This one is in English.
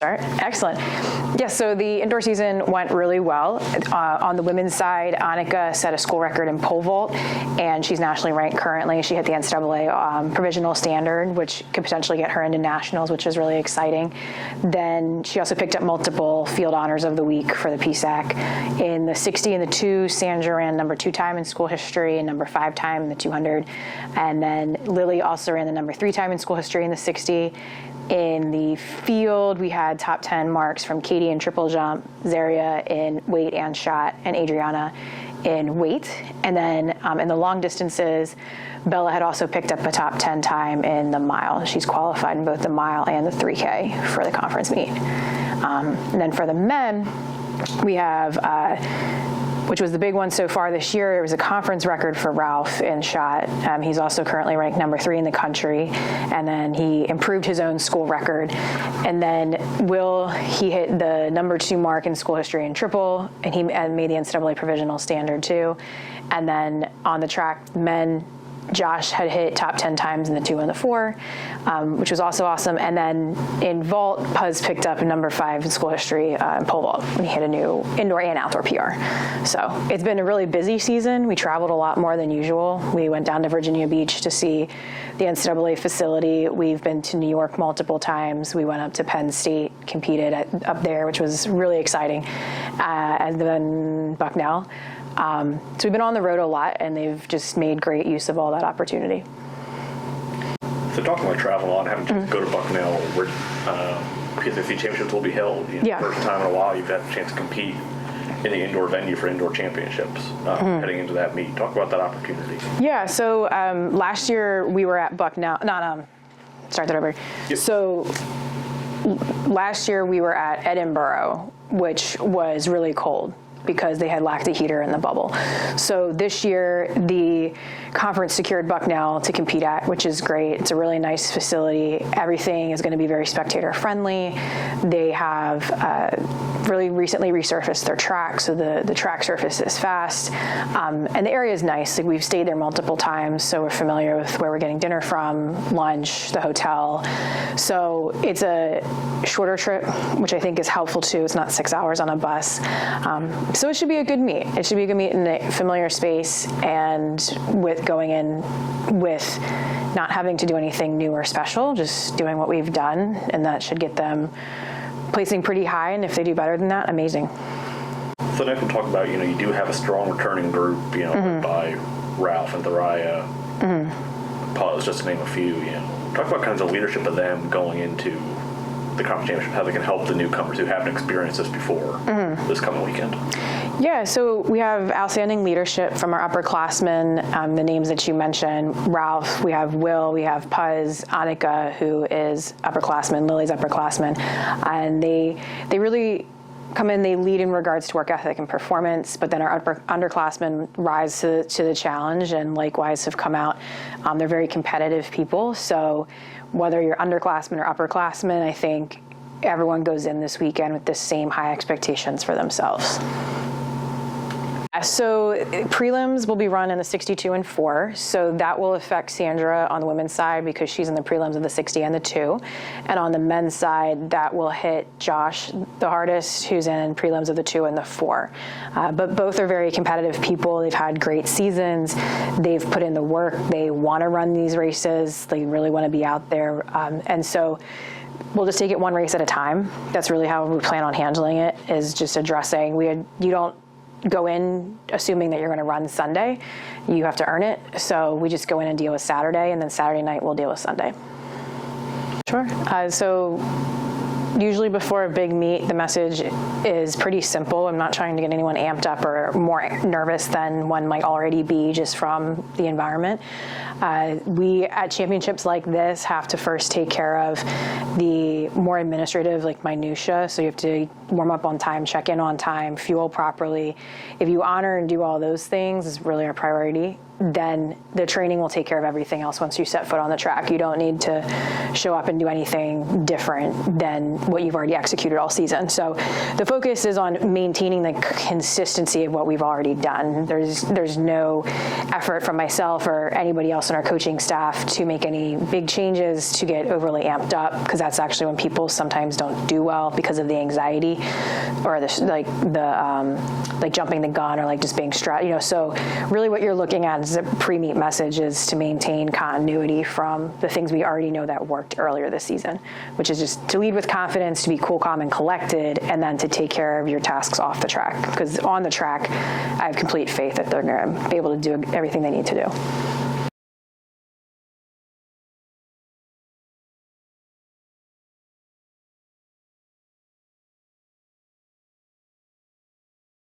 Start. Excellent. Yes, so the indoor season went really well. On the women's side, Annika set a school record in pole vault, and she's nationally ranked currently. She hit the NCAA provisional standard, which could potentially get her into nationals, which is really exciting. Then she also picked up multiple field honors of the week for the PSAC. In the 60 and the 2, Sandra ran number 2 time in school history and number 5 time in the 200. And then Lily also ran the number 3 time in school history in the 60. In the field, we had top 10 marks from Katie in triple jump, Zaria in weight and shot, and Adriana in weight. And then in the long distances, Bella had also picked up a top 10 time in the mile. She's qualified in both the mile and the 3K for the conference meet. And then for the men, we have which was the big one so far this year. It was a conference record for Ralph in shot. He's also currently ranked number 3 in the country. And then he improved his own school record. And then Will, he hit the number 2 mark in school history in triple, and he made the NCAA provisional standard too. And then on the track, men, Josh had hit top 10 times in the 2 and the 4, which was also awesome. And then in vault, Puz picked up number 5 in school history in pole vault, and he hit a new indoor and outdoor PR. So it's been a really busy season. We traveled a lot more than usual. We went down to Virginia Beach to see the NCAA facility. We've been to New York multiple times. We went up to Penn State, competed up there, which was really exciting. And then Bucknell. So we've been on the road a lot, and they've just made great use of all that opportunity. So talking about travel on, having to go to Bucknell, where PSAC Championships will be held. First time in a while you've had a chance to compete in the indoor venue for indoor championships heading into that meet. Talk about that opportunity. Yeah, so last year we were at Bucknell. Start that over. Yep. So last year we were at Edinburgh, which was really cold because they had lacked a heater in the bubble. So this year, the conference secured Bucknell to compete at, which is great. It's a really nice facility. Everything is going to be very spectator friendly. They have really recently resurfaced their track, so the track surface is fast. And the area is nice. Like, we've stayed there multiple times, so we're familiar with where we're getting dinner from, lunch, the hotel. So it's a shorter trip, which I think is helpful too. It's not 6 hours on a bus. So it should be a good meet. It should be a good meet in a familiar space, and with going in with not having to do anything new or special, just doing what we've done, and that should get them placing pretty high, and if they do better than that, amazing. So next we'll talk about, you do have a strong returning group, by Ralph and Thoraya, Puz, just to name a few, Talk about kind of the leadership of them going into the conference championship, how they can help the newcomers who haven't experienced this before this coming weekend. Yeah, so we have outstanding leadership from our upperclassmen, the names that you mentioned, Ralph, we have Will, we have Puz, Annika, who is upperclassman, Lily's upperclassman, and they really come in, they lead in regards to work ethic and performance, but then our underclassmen rise to the challenge and likewise have come out. They're very competitive people, so whether you're underclassmen or upperclassmen, I think everyone goes in this weekend with the same high expectations for themselves. So prelims will be run in the 62 and 4, so that will affect Sandra on the women's side because she's in the prelims of the 60 and the 2. And on the men's side, that will hit Josh the hardest, who's in prelims of the 2 and the 4. But both are very competitive people. They've had great seasons. They've put in the work. They want to run these races. They really want to be out there. And so we'll just take it one race at a time. That's really how we plan on handling it, is just addressing. You don't go in assuming that you're going to run Sunday. You have to earn it. So we just go in and deal with Saturday, and then Saturday night we'll deal with Sunday. Sure. So usually before a big meet, the message is pretty simple. I'm not trying to get anyone amped up or more nervous than one might already be just from the environment. We, at championships like this, have to first take care of the more administrative, like minutia. So you have to warm up on time, check in on time, fuel properly. If you honor and do all those things, is really our priority. then the training will take care of everything else once you set foot on the track. You don't need to show up and do anything different than what you've already executed all season. So the focus is on maintaining the consistency of what we've already done. There's no effort from myself or anybody else in our coaching staff to make any big changes, to get overly amped up, because that's actually when people sometimes don't do well because of the anxiety or like jumping the gun or like just being stressed. So really what you're looking at is a pre-meet message is to maintain continuity from the things we already know that worked earlier this season, which is just to lead with confidence, to be cool, calm, and collected, and then to take care of your tasks off the track. Because on the track, I have complete faith that they're going to be able to do everything they need to do.